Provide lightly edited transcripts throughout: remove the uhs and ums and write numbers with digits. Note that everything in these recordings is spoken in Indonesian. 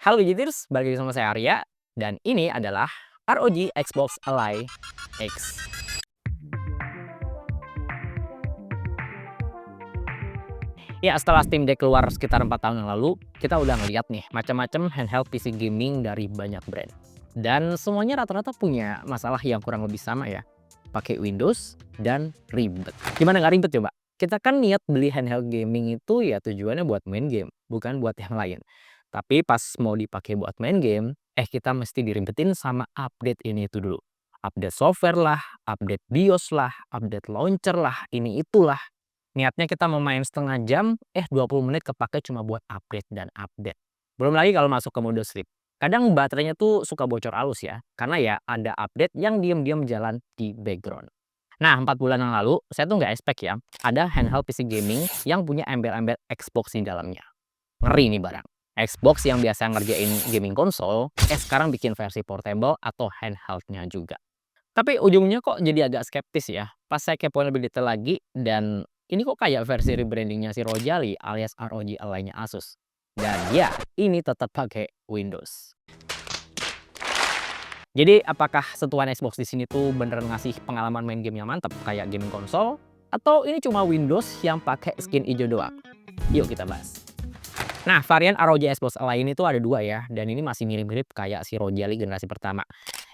Halo Gadgeters, balik lagi sama saya Arya, dan ini adalah ROG Xbox Ally X. Ya, setelah Steam Deck keluar sekitar 4 tahun yang lalu, kita udah ngeliat nih macam-macam handheld PC gaming dari banyak brand. Dan semuanya rata-rata punya masalah yang kurang lebih sama ya. Pakai Windows dan ribet. Gimana nggak ribet coba? Kita kan niat beli handheld gaming itu ya tujuannya buat main game, bukan buat yang lain. Tapi pas mau dipakai buat main game, kita mesti diribetin sama update ini itu dulu. Update software lah, update BIOS lah, update launcher lah, ini itulah. Niatnya kita mau main setengah jam, 20 menit kepake cuma buat update dan update. Belum lagi kalau masuk ke mode sleep. Kadang baterainya tuh suka bocor halus ya, karena ya ada update yang diam-diam jalan di background. Nah, 4 bulan yang lalu, saya tuh nggak expect ya, ada handheld PC gaming yang punya embel-embel Xbox di dalamnya. Ngeri nih barang. Xbox yang biasa ngerjain gaming konsol, sekarang bikin versi portable atau handheldnya juga. Tapi ujungnya kok jadi agak skeptis ya. Pas saya kepoin lebih detail lagi dan ini kok kayak versi rebrandingnya si Rojali alias ROG Ally-nya Asus. Dan ya, ini tetap pakai Windows. Jadi apakah sentuhan Xbox di sini tuh beneran ngasih pengalaman main game yang mantap kayak gaming konsol atau ini cuma Windows yang pakai skin hijau doang? Yuk kita bahas. Nah, varian ROG Xbox Ally ini tuh ada dua ya, dan ini masih mirip-mirip kayak si ROG Ally generasi pertama.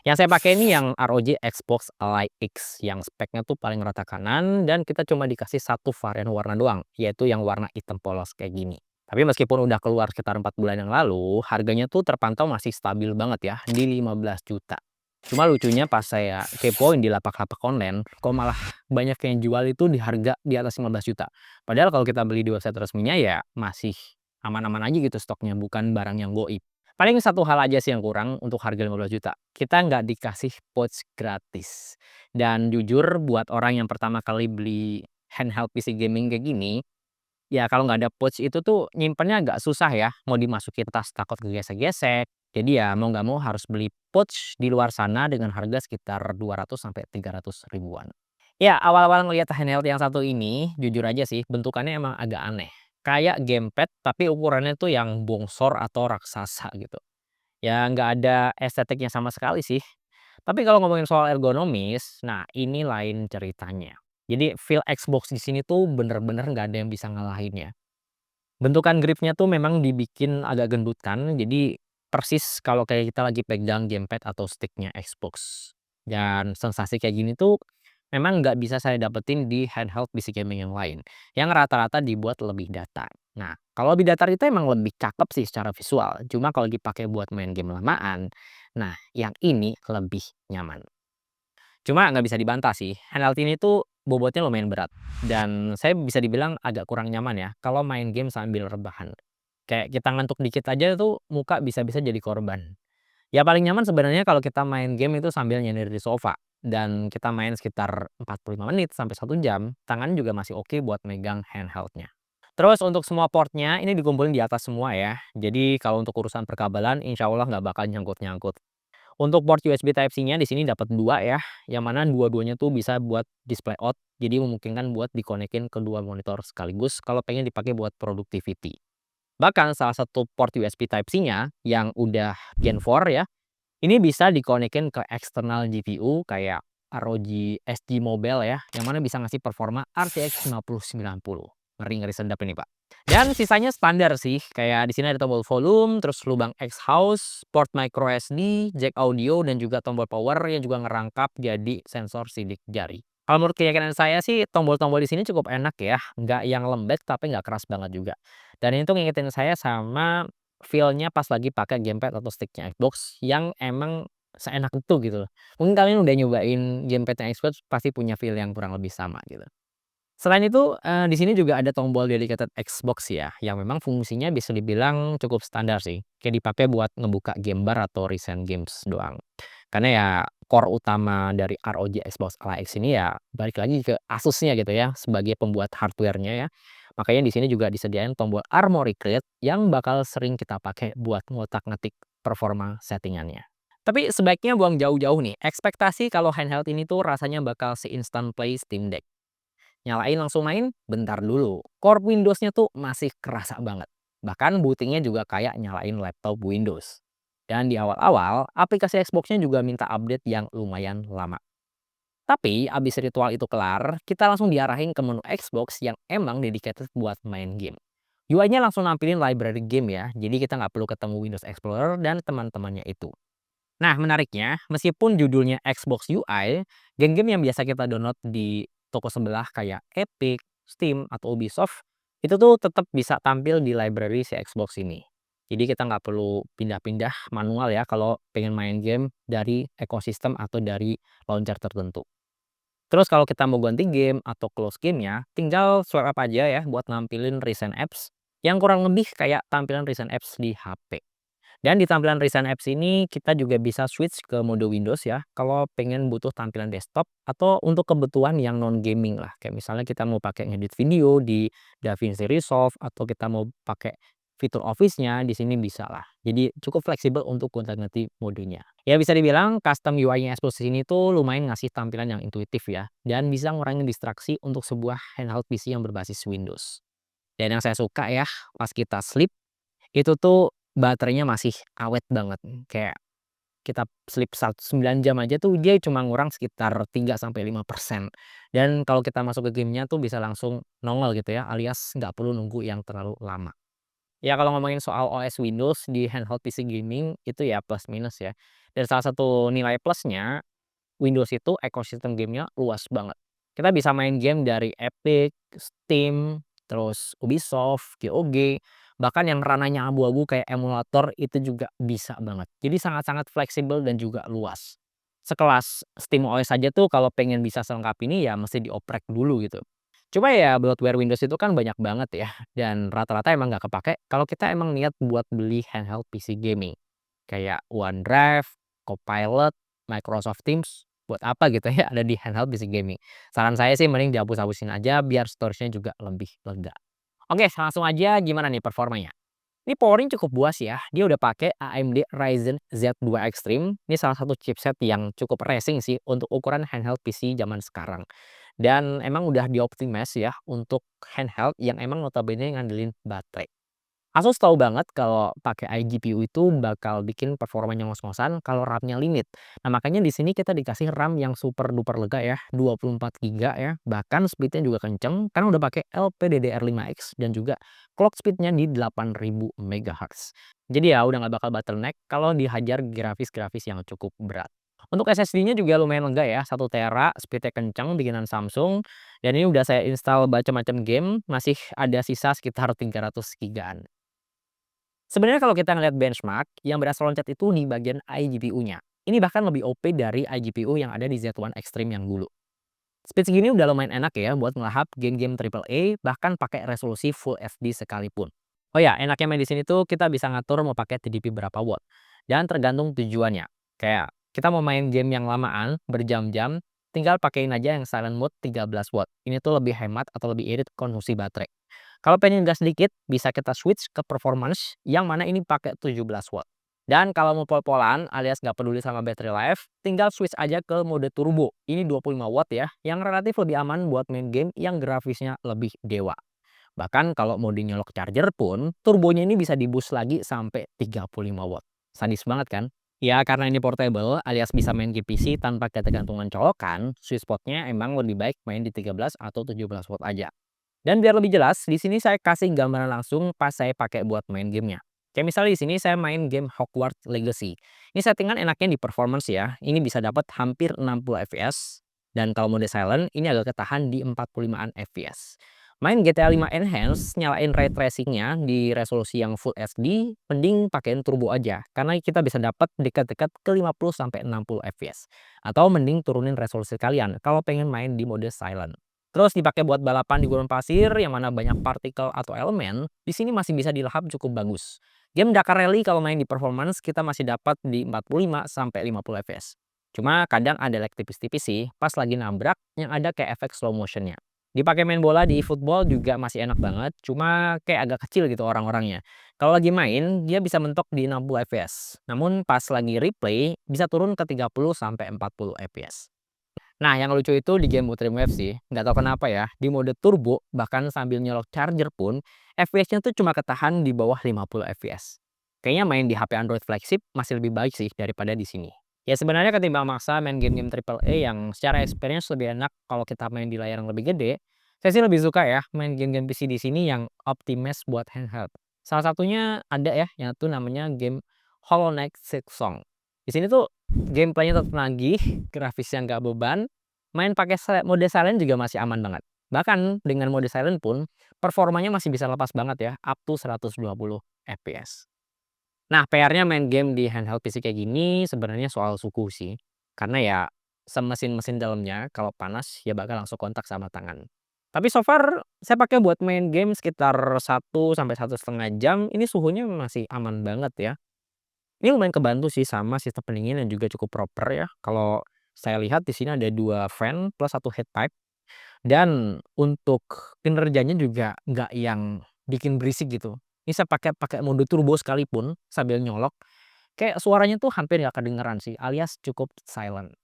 Yang saya pakai ini yang ROG Xbox Ally X, yang speknya tuh paling rata kanan, dan kita cuma dikasih satu varian warna doang, yaitu yang warna hitam polos kayak gini. Tapi meskipun udah keluar sekitar 4 bulan yang lalu, harganya tuh terpantau masih stabil banget ya, di 15 juta. Cuma lucunya pas saya kepoin di lapak-lapak online, kok malah banyak yang jual itu di harga di atas 15 juta. Padahal kalau kita beli di website resminya ya masih aman-aman aja gitu stoknya, bukan barang yang goib. Paling satu hal aja sih yang kurang untuk harga 15 juta, kita nggak dikasih pouch gratis. Dan jujur buat orang yang pertama kali beli handheld PC gaming kayak gini, ya kalau nggak ada pouch itu tuh nyimpennya agak susah ya, mau dimasukin tas takut kegesek-gesek. Jadi ya mau nggak mau harus beli pouch di luar sana dengan harga sekitar 200 sampai 300 ribuan. Ya, awal-awal ngelihat handheld yang satu ini, jujur aja sih bentukannya emang agak aneh. Kayak gamepad tapi ukurannya tuh yang bongsor atau raksasa gitu. Ya nggak ada estetiknya sama sekali sih. Tapi kalau ngomongin soal ergonomis, nah ini lain ceritanya. Jadi feel Xbox di sini tuh bener-bener nggak ada yang bisa ngalahinnya. Bentukan gripnya tuh memang dibikin agak gendutan, jadi persis kalau kayak kita lagi pegang gamepad atau sticknya Xbox. Dan sensasi kayak gini tuh memang nggak bisa saya dapetin di handheld PC gaming yang lain, yang rata-rata dibuat lebih datar. Nah, kalau lebih datar itu emang lebih cakep sih secara visual, cuma kalau dipakai buat main game lamaan, nah yang ini lebih nyaman. Cuma nggak bisa dibantah sih, handheld ini tuh bobotnya lumayan berat, dan saya bisa dibilang agak kurang nyaman ya kalau main game sambil rebahan. Kayak kita ngantuk dikit aja tuh muka bisa-bisa jadi korban. Ya paling nyaman sebenarnya kalau kita main game itu sambil nyender di sofa, dan kita main sekitar 45 menit sampai 1 jam, tangan juga masih oke buat megang handheldnya. Terus untuk semua portnya ini dikumpulin di atas semua ya, jadi kalau untuk urusan perkabelan insya Allah nggak bakal nyangkut-nyangkut. Untuk port USB Type-C-nya di sini dapat 2 ya, yang mana dua-duanya tuh bisa buat display out, jadi memungkinkan buat dikonekin ke 2 monitor sekaligus kalau pengen dipakai buat productivity. Bahkan salah satu port USB Type-C-nya yang udah Gen 4 ya, ini bisa dikonekin ke eksternal GPU kayak ROG SG Mobile ya, yang mana bisa ngasih performa RTX 5090. Ngeri-ngeri sedap ini, Pak. Dan sisanya standar sih, kayak di sini ada tombol volume, terus lubang X-House, port micro SD, jack audio, dan juga tombol power yang juga ngerangkap jadi sensor sidik jari. Kalau menurut keyakinan saya sih, tombol-tombol di sini cukup enak ya, nggak yang lembek tapi nggak keras banget juga. Dan ini tuh ngingetin saya sama feel-nya pas lagi pakai gamepad atau stick-nya Xbox yang emang seenak itu gitu loh. Mungkin kalian udah nyobain gamepad-nya Xbox pasti punya feel yang kurang lebih sama gitu. Selain itu, di sini juga ada tombol dedicated Xbox ya, yang memang fungsinya bisa dibilang cukup standar sih, kayak dipakai buat ngebuka game bar atau recent games doang. Karena ya core utama dari ROG Xbox Ally X ini ya balik lagi ke Asusnya gitu ya, sebagai pembuat hardware-nya ya. Makanya di sini juga disediain tombol Armoury Crate yang bakal sering kita pakai buat ngotak-ngatik performa settingannya. Tapi sebaiknya buang jauh-jauh nih, ekspektasi kalau handheld ini tuh rasanya bakal se-instant play Steam Deck. Nyalain langsung main? Bentar dulu. Core Windows-nya tuh masih kerasa banget. Bahkan bootingnya juga kayak nyalain laptop Windows. Dan di awal-awal, aplikasi Xbox-nya juga minta update yang lumayan lama. Tapi abis ritual itu kelar, kita langsung diarahin ke menu Xbox yang emang dedicated buat main game. UI-nya langsung nampilin library game ya, jadi kita nggak perlu ketemu Windows Explorer dan teman-temannya itu. Nah, menariknya, meskipun judulnya Xbox UI, game-game yang biasa kita download di toko sebelah kayak Epic, Steam, atau Ubisoft, itu tuh tetap bisa tampil di library si Xbox ini. Jadi kita nggak perlu pindah-pindah manual ya kalau pengen main game dari ekosistem atau dari launcher tertentu. Terus kalau kita mau ganti game atau close game-nya, tinggal swipe up aja ya buat nampilin recent apps yang kurang lebih kayak tampilan recent apps di HP. Dan di tampilan recent apps ini kita juga bisa switch ke mode Windows ya kalau pengen butuh tampilan desktop atau untuk kebutuhan yang non gaming lah. Kayak misalnya kita mau pakai ngedit video di DaVinci Resolve atau kita mau pakai fitur Office-nya di sini bisa lah. Jadi cukup fleksibel untuk gonta-ganti modenya. Ya bisa dibilang custom UI-nya Xbox ini tuh lumayan ngasih tampilan yang intuitif ya dan bisa ngurangin distraksi untuk sebuah handheld PC yang berbasis Windows. Dan yang saya suka ya pas kita sleep itu tuh baterainya masih awet banget, kayak kita sleep 9 jam aja tuh dia cuma ngurang sekitar 3 sampai 5%. Dan kalau kita masuk ke gamenya tuh bisa langsung nongol gitu ya, alias nggak perlu nunggu yang terlalu lama. Ya kalau ngomongin soal OS Windows di handheld PC gaming itu ya plus minus ya. Dan salah satu nilai plusnya, Windows itu ekosistem gamenya luas banget. Kita bisa main game dari Epic, Steam, terus Ubisoft, GOG, bahkan yang ranahnya abu-abu kayak emulator itu juga bisa banget. Jadi sangat-sangat fleksibel dan juga luas. Sekelas SteamOS saja tuh kalau pengen bisa selengkap ini ya mesti dioprek dulu gitu. Cuma ya bloatware Windows itu kan banyak banget ya dan rata-rata emang nggak kepake kalau kita emang niat buat beli handheld PC gaming. Kayak OneDrive, Copilot, Microsoft Teams, buat apa gitu ya ada di handheld PC gaming. Saran saya sih mending dihapus-hapusin aja biar storage-nya juga lebih lega. Oke, langsung aja gimana nih performanya? Ini powernya cukup buas ya. Dia udah pakai AMD Ryzen Z2 Extreme. Ini salah satu chipset yang cukup racing sih untuk ukuran handheld PC zaman sekarang. Dan emang udah dioptimize ya untuk handheld yang emang notabene ngandelin baterai. Asus tahu banget kalau pakai iGPU itu bakal bikin performanya ngos-ngosan kalau RAM-nya limit. Nah, makanya di sini kita dikasih RAM yang super duper lega ya, 24 GB ya. Bahkan speed-nya juga kenceng karena udah pakai LPDDR5X dan juga clock speed-nya di 8000 MHz. Jadi ya udah nggak bakal bottleneck kalau dihajar grafis-grafis yang cukup berat. Untuk SSD-nya juga lumayan lega ya, 1 tera, speed-nya kenceng bikinan Samsung. Dan ini udah saya install macam-macam game, masih ada sisa sekitar 300 gigaan. Sebenarnya kalau kita ngelihat benchmark, yang berasa loncat itu di bagian iGPU-nya. Ini bahkan lebih OP dari iGPU yang ada di Z1 Extreme yang dulu. Speed segini udah lumayan enak ya buat ngelahap game-game AAA, bahkan pakai resolusi Full HD sekalipun. Oh ya, enaknya main di sini tuh kita bisa ngatur mau pakai TDP berapa watt. Dan tergantung tujuannya. Kayak kita mau main game yang lamaan, berjam-jam, tinggal pakein aja yang silent mode 13 watt. Ini tuh lebih hemat atau lebih irit konsumsi baterai. Kalau pengen gas sedikit, bisa kita switch ke performance yang mana ini pakai 17 watt. Dan kalau mau pol-polan alias nggak peduli sama battery life, tinggal switch aja ke mode turbo. Ini 25 watt ya, yang relatif lebih aman buat main game yang grafisnya lebih dewa. Bahkan kalau mode nyolok charger pun, turbonya ini bisa di-boost lagi sampai 35 watt. Sadis banget kan? Ya karena ini portable alias bisa main game PC tanpa ketergantungan colokan, sweet spotnya emang lebih baik main di 13 atau 17 watt aja. Dan biar lebih jelas, di sini saya kasih gambaran langsung pas saya pakai buat main gamenya. Kayak misalnya di sini saya main game Hogwarts Legacy. Ini settingan enaknya di performance ya. Ini bisa dapat hampir 60 fps. Dan kalau mode silent, ini agak ketahan di 45-an fps. Main GTA 5 Enhance, nyalain ray tracingnya di resolusi yang Full HD, mending pakein turbo aja. Karena kita bisa dapat dekat-dekat ke 50-60 fps. Atau mending turunin resolusi kalian kalau pengen main di mode silent. Terus dipakai buat balapan di gurun pasir yang mana banyak partikel atau elemen, di sini masih bisa dilahap cukup bagus. Game Dakar Rally kalau main di performance kita masih dapat di 45 sampai 50 fps. Cuma kadang ada lag tipis-tipis sih pas lagi nabrak yang ada kayak efek slow motionnya. Dipakai main bola di football juga masih enak banget, cuma kayak agak kecil gitu orang-orangnya. Kalau lagi main, dia bisa mentok di 60 fps. Namun pas lagi replay, bisa turun ke 30 sampai 40 fps. Nah, yang lucu itu di game Ultimate Wave sih, nggak tahu kenapa ya, di mode turbo bahkan sambil nyolok charger pun FPS-nya tuh cuma ketahan di bawah 50 FPS. Kayaknya main di HP Android flagship masih lebih baik sih daripada di sini. Ya sebenarnya ketimbang maksa main game-game AAA yang secara experience lebih enak kalau kita main di layar yang lebih gede, saya sih lebih suka ya main game-game PC di sini yang optimize buat handheld. Salah satunya ada ya yang tuh namanya game Hollow Knight Silksong. Di sini tuh gameplaynya tetap nagih, grafisnya nggak beban, main pakai mode silent juga masih aman banget. Bahkan dengan mode silent pun performanya masih bisa lepas banget ya, up to 120 fps. Nah, PR-nya main game di handheld PC kayak gini sebenarnya soal suhu sih. Karena ya semesin-mesin dalamnya kalau panas ya bakal langsung kontak sama tangan. Tapi so far saya pakai buat main game sekitar 1 sampai 1,5 jam, ini suhunya masih aman banget ya. Ini lumayan kebantu sih sama sistem pendingin yang juga cukup proper ya. Kalau saya lihat di sini ada 2 fan plus 1 heat pipe dan untuk kinerjanya juga nggak yang bikin berisik gitu. Ini saya pakai pakai mode turbo sekalipun sambil nyolok, kayak suaranya tuh hampir nggak kedengeran sih, alias cukup silent.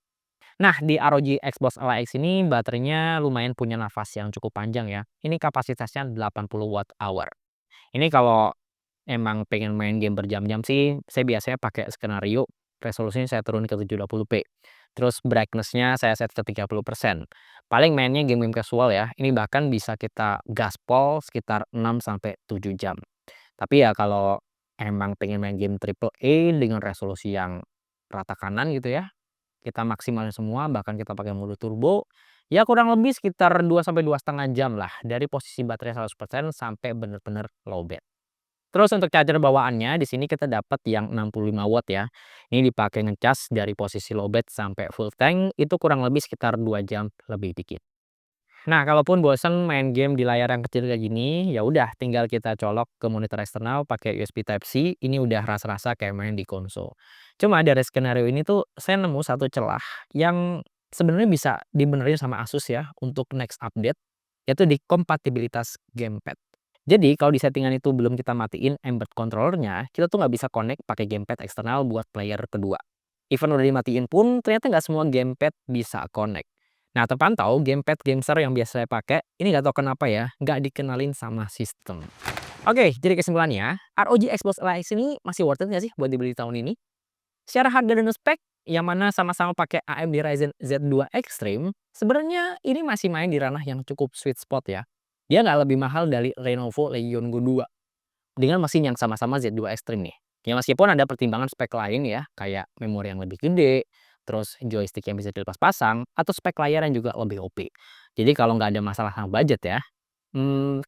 Nah, di ROG Xbox LX ini baterainya lumayan punya nafas yang cukup panjang ya. Ini kapasitasnya 80 watt hour. Ini kalau emang pengen main game berjam-jam sih, saya biasanya pakai skenario, resolusinya saya turunin ke 720p. Terus brightness-nya saya set ke 30%. Paling mainnya game-game casual ya, ini bahkan bisa kita gaspol sekitar 6 sampai 7 jam. Tapi ya kalau emang pengen main game triple A dengan resolusi yang rata kanan gitu ya, kita maksimalin semua, bahkan kita pakai mode turbo, ya kurang lebih sekitar 2 sampai 2,5 jam lah, dari posisi baterai 100% sampai bener-bener lowbat. Terus untuk charger bawaannya di sini kita dapat yang 65 watt ya. Ini dipakai ngecas dari posisi lowbat sampai full tank itu kurang lebih sekitar 2 jam lebih dikit. Nah, kalaupun bosen main game di layar yang kecil kayak gini, ya udah tinggal kita colok ke monitor eksternal pakai USB Type C, ini udah rasa-rasa kayak main di konsol. Cuma dari skenario ini tuh saya nemu satu celah yang sebenarnya bisa dibenerin sama Asus ya untuk next update, yaitu di kompatibilitas gamepad. Jadi kalau di settingan itu belum kita matiin embed controllernya, kita tuh nggak bisa connect pakai gamepad eksternal buat player kedua. Even udah dimatiin pun ternyata nggak semua gamepad bisa connect. Nah, terpantau gamepad Gamester yang biasa saya pakai, ini nggak tahu kenapa ya, nggak dikenalin sama sistem. Oke, jadi kesimpulannya, ROG Xbox One X ini masih worth it nggak sih buat dibeli tahun ini? Secara harga dan spek, yang mana sama-sama pakai AMD Ryzen Z2 Extreme, sebenarnya ini masih main di ranah yang cukup sweet spot ya. Dia nggak lebih mahal dari Lenovo Legion Go 2 dengan mesin yang sama-sama Z2 Extreme nih. Ya meskipun ada pertimbangan spek lain ya, kayak memori yang lebih gede, terus joystick yang bisa dilepas pasang, atau spek layar yang juga lebih OP. Jadi kalau nggak ada masalah sama budget ya,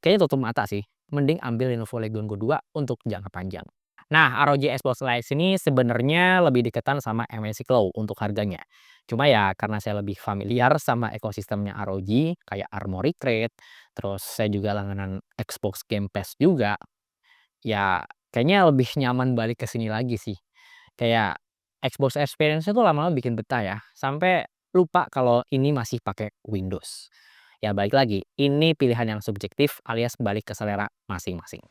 kayaknya tutup mata sih. Mending ambil Lenovo Legion Go 2 untuk jangka panjang. Nah, ROG Xbox Live ini sebenarnya lebih deketan sama MSI Cloud untuk harganya. Cuma ya karena saya lebih familiar sama ekosistemnya ROG, kayak Armoury Crate, terus saya juga langganan Xbox Game Pass juga, ya kayaknya lebih nyaman balik ke sini lagi sih. Kayak Xbox experience-nya tuh lama-lama bikin betah ya, sampai lupa kalau ini masih pakai Windows. Ya balik lagi, ini pilihan yang subjektif alias balik ke selera masing-masing.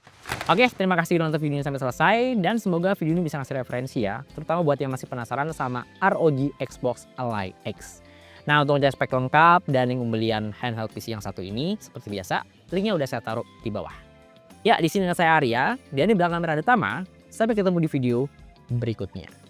Oke, terima kasih udah nonton videonya sampai selesai dan semoga video ini bisa ngasih referensi ya, terutama buat yang masih penasaran sama ROG Xbox Ally X. Nah, untuk ngecek spek lengkap dan yang pembelian handheld PC yang satu ini, seperti biasa, linknya udah saya taruh di bawah. Ya, di sini dengan saya Arya, dan di belakang kamera ada Tama. Sampai ketemu di video berikutnya.